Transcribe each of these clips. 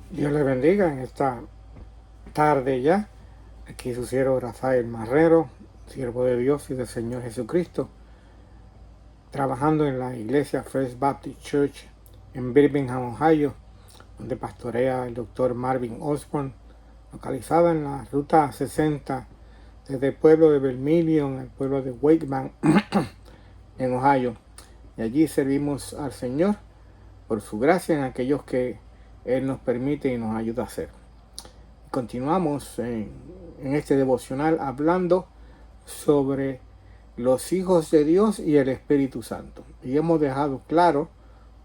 Dios le bendiga en esta tarde ya. Aquí su siervo Rafael Marrero, siervo de Dios y del Señor Jesucristo, trabajando en la iglesia First Baptist Church en Birmingham, Ohio, donde pastorea el doctor Marvin Osborne, localizada en la ruta 60 desde el pueblo de Vermilion al pueblo de Wakeman en Ohio. Y allí servimos al Señor por su gracia en aquellos que Él nos permite y nos ayuda a hacer. Continuamos en este devocional hablando sobre los hijos de Dios y el Espíritu Santo. Y hemos dejado claro,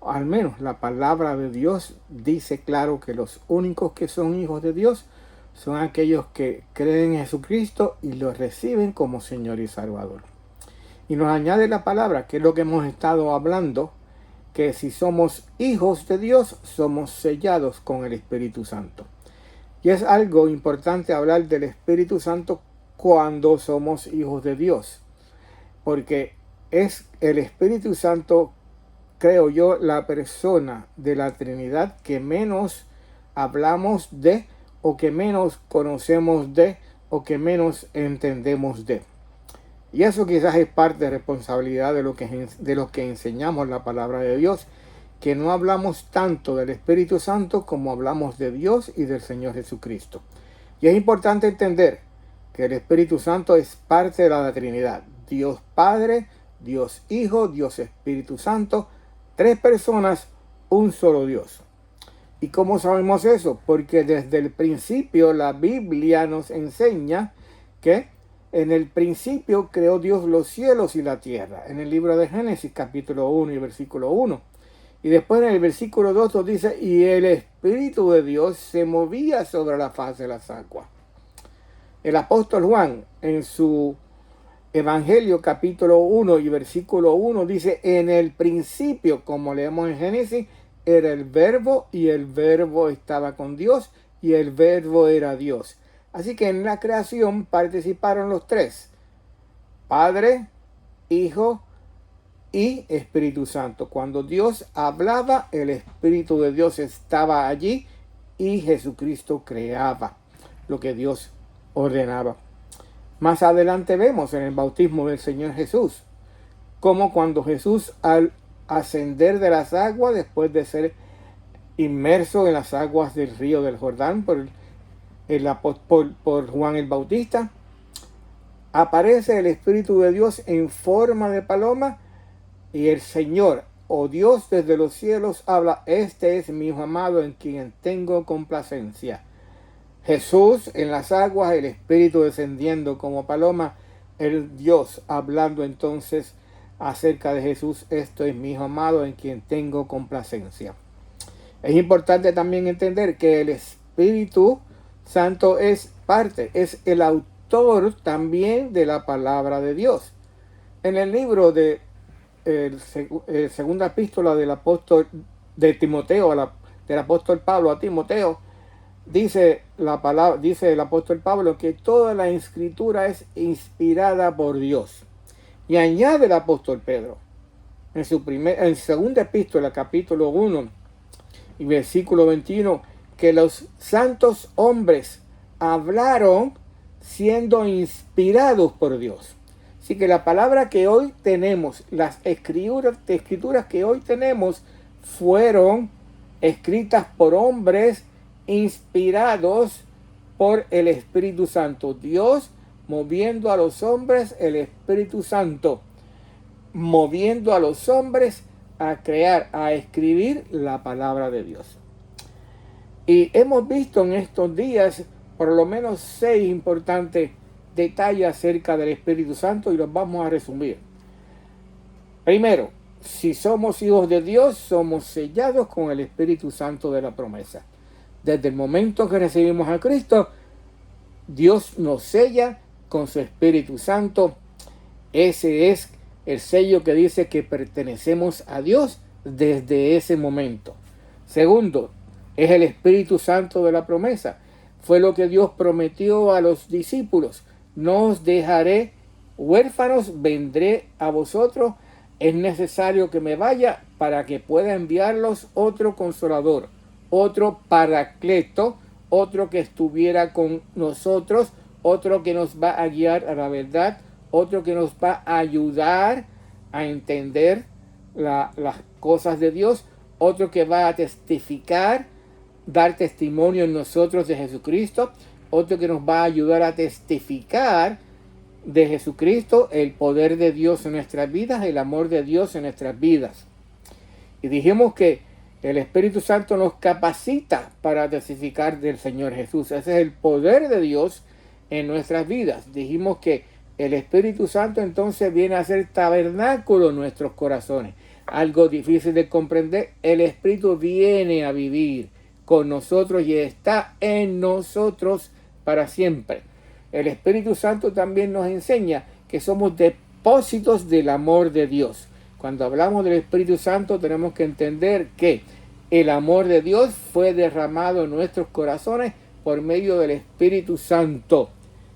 al menos la palabra de Dios dice claro que los únicos que son hijos de Dios son aquellos que creen en Jesucristo y lo reciben como Señor y Salvador. Y nos añade la palabra, que es lo que hemos estado hablando, que si somos hijos de Dios, somos sellados con el Espíritu Santo. Y es algo importante hablar del Espíritu Santo cuando somos hijos de Dios, porque es el Espíritu Santo, creo yo, la persona de la Trinidad que menos hablamos de, o que menos conocemos de, o que menos entendemos de. Y eso quizás es parte de responsabilidad de lo que enseñamos la palabra de Dios, que no hablamos tanto del Espíritu Santo como hablamos de Dios y del Señor Jesucristo. Y es importante entender que el Espíritu Santo es parte de la Trinidad. Dios Padre, Dios Hijo, Dios Espíritu Santo, tres personas, un solo Dios. ¿Y cómo sabemos eso? Porque desde el principio la Biblia nos enseña que en el principio creó Dios los cielos y la tierra. En el libro de Génesis capítulo 1 y versículo 1. Y después en el versículo 2 nos dice, y el Espíritu de Dios se movía sobre la faz de las aguas. El apóstol Juan en su Evangelio capítulo 1 y versículo 1 dice, en el principio, como leemos en Génesis, era el verbo y el verbo estaba con Dios y el verbo era Dios. Así que en la creación participaron los tres, Padre, Hijo y Espíritu Santo. Cuando Dios hablaba, el Espíritu de Dios estaba allí y Jesucristo creaba lo que Dios ordenaba. Más adelante vemos en el bautismo del Señor Jesús, como cuando Jesús al ascender de las aguas, después de ser inmerso en las aguas del río del Jordán por Juan el Bautista, aparece el Espíritu de Dios en forma de paloma y el Señor, o Dios desde los cielos, habla, este es mi Hijo amado en quien tengo complacencia. Jesús en las aguas, el Espíritu descendiendo como paloma, el Dios hablando entonces acerca de Jesús, esto es mi Hijo amado en quien tengo complacencia. Es importante también entender que el Espíritu Santo es el autor también de la palabra de Dios. En el libro de segunda epístola del apóstol de Timoteo, del apóstol Pablo a Timoteo, dice el apóstol Pablo que toda la escritura es inspirada por Dios. Y añade el apóstol Pedro en segunda epístola, capítulo 1 y versículo 21, que los santos hombres hablaron siendo inspirados por Dios. Así que la palabra que hoy tenemos, las escrituras que hoy tenemos, fueron escritas por hombres inspirados por el Espíritu Santo. Dios moviendo a los hombres, el Espíritu Santo moviendo a los hombres a crear, a escribir la palabra de Dios. Y hemos visto en estos días por lo menos 6 importantes detalles acerca del Espíritu Santo y los vamos a resumir. Primero, si somos hijos de Dios, somos sellados con el Espíritu Santo de la promesa. Desde el momento que recibimos a Cristo, Dios nos sella con su Espíritu Santo. Ese es el sello que dice que pertenecemos a Dios desde ese momento. Segundo, es el Espíritu Santo de la promesa. Fue lo que Dios prometió a los discípulos. No os dejaré huérfanos, vendré a vosotros. Es necesario que me vaya para que pueda enviarlos otro consolador, otro paracleto, otro que estuviera con nosotros, otro que nos va a guiar a la verdad, otro que nos va a ayudar a entender las cosas de Dios, otro que va a testificar, dar testimonio en nosotros de Jesucristo, otro que nos va a ayudar a testificar de Jesucristo, el poder de Dios en nuestras vidas, el amor de Dios en nuestras vidas. Y dijimos que el Espíritu Santo nos capacita para testificar del Señor Jesús. Ese es el poder de Dios en nuestras vidas. Dijimos que el Espíritu Santo entonces viene a ser tabernáculo en nuestros corazones. Algo difícil de comprender. El Espíritu viene a vivir con nosotros y está en nosotros para siempre. El Espíritu Santo también nos enseña que somos depósitos del amor de Dios. Cuando hablamos del Espíritu Santo tenemos que entender que el amor de Dios fue derramado en nuestros corazones por medio del Espíritu Santo.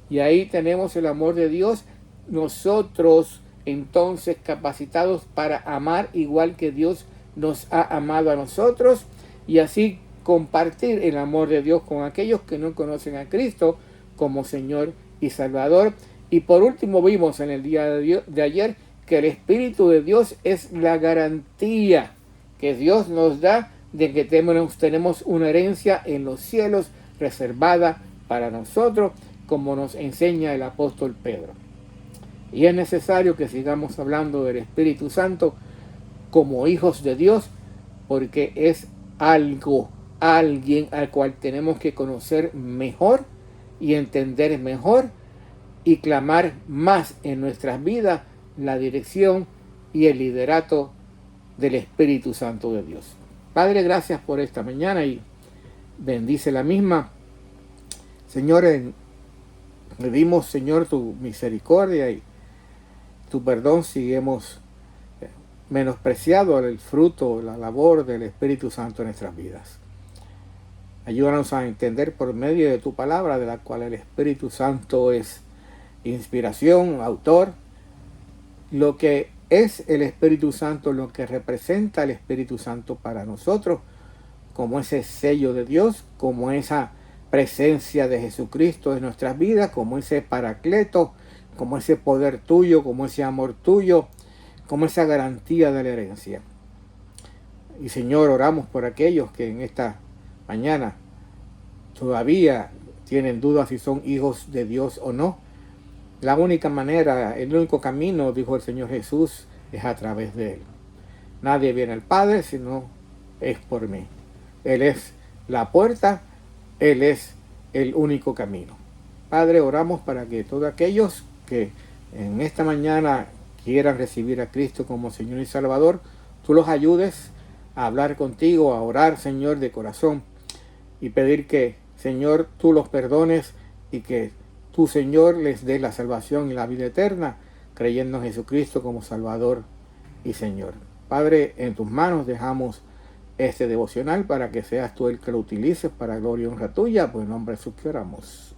Y ahí tenemos el amor de Dios, nosotros entonces capacitados para amar igual que Dios nos ha amado a nosotros y así compartir el amor de Dios con aquellos que no conocen a Cristo como Señor y Salvador. Y por último vimos en el día de ayer que el Espíritu de Dios es la garantía que Dios nos da de que tenemos una herencia en los cielos reservada para nosotros, como nos enseña el apóstol Pedro. Y es necesario que sigamos hablando del Espíritu Santo como hijos de Dios, porque es alguien al cual tenemos que conocer mejor y entender mejor y clamar más en nuestras vidas la dirección y el liderato del Espíritu Santo de Dios. Padre, gracias por esta mañana y bendice la misma. Señor, pedimos, Señor, tu misericordia y tu perdón si hemos menospreciado el fruto, la labor del Espíritu Santo en nuestras vidas. Ayúdanos a entender por medio de tu palabra, de la cual el Espíritu Santo es inspiración, autor, lo que es el Espíritu Santo, lo que representa el Espíritu Santo para nosotros, como ese sello de Dios, como esa presencia de Jesucristo en nuestras vidas, como ese paracleto, como ese poder tuyo, como ese amor tuyo, como esa garantía de la herencia. Y Señor, oramos por aquellos que en esta mañana todavía tienen dudas si son hijos de Dios o no. La única manera, el único camino, dijo el Señor Jesús, es a través de Él. Nadie viene al Padre sino es por mí. Él es la puerta, Él es el único camino. Padre, oramos para que todos aquellos que en esta mañana quieran recibir a Cristo como Señor y Salvador, tú los ayudes a hablar contigo, a orar, Señor, de corazón y pedir que, Señor, tú los perdones y que tú, Señor, les dé la salvación y la vida eterna, creyendo en Jesucristo como Salvador y Señor. Padre, en tus manos dejamos este devocional para que seas tú el que lo utilices para gloria y honra tuya, por el nombre de Jesús que oramos.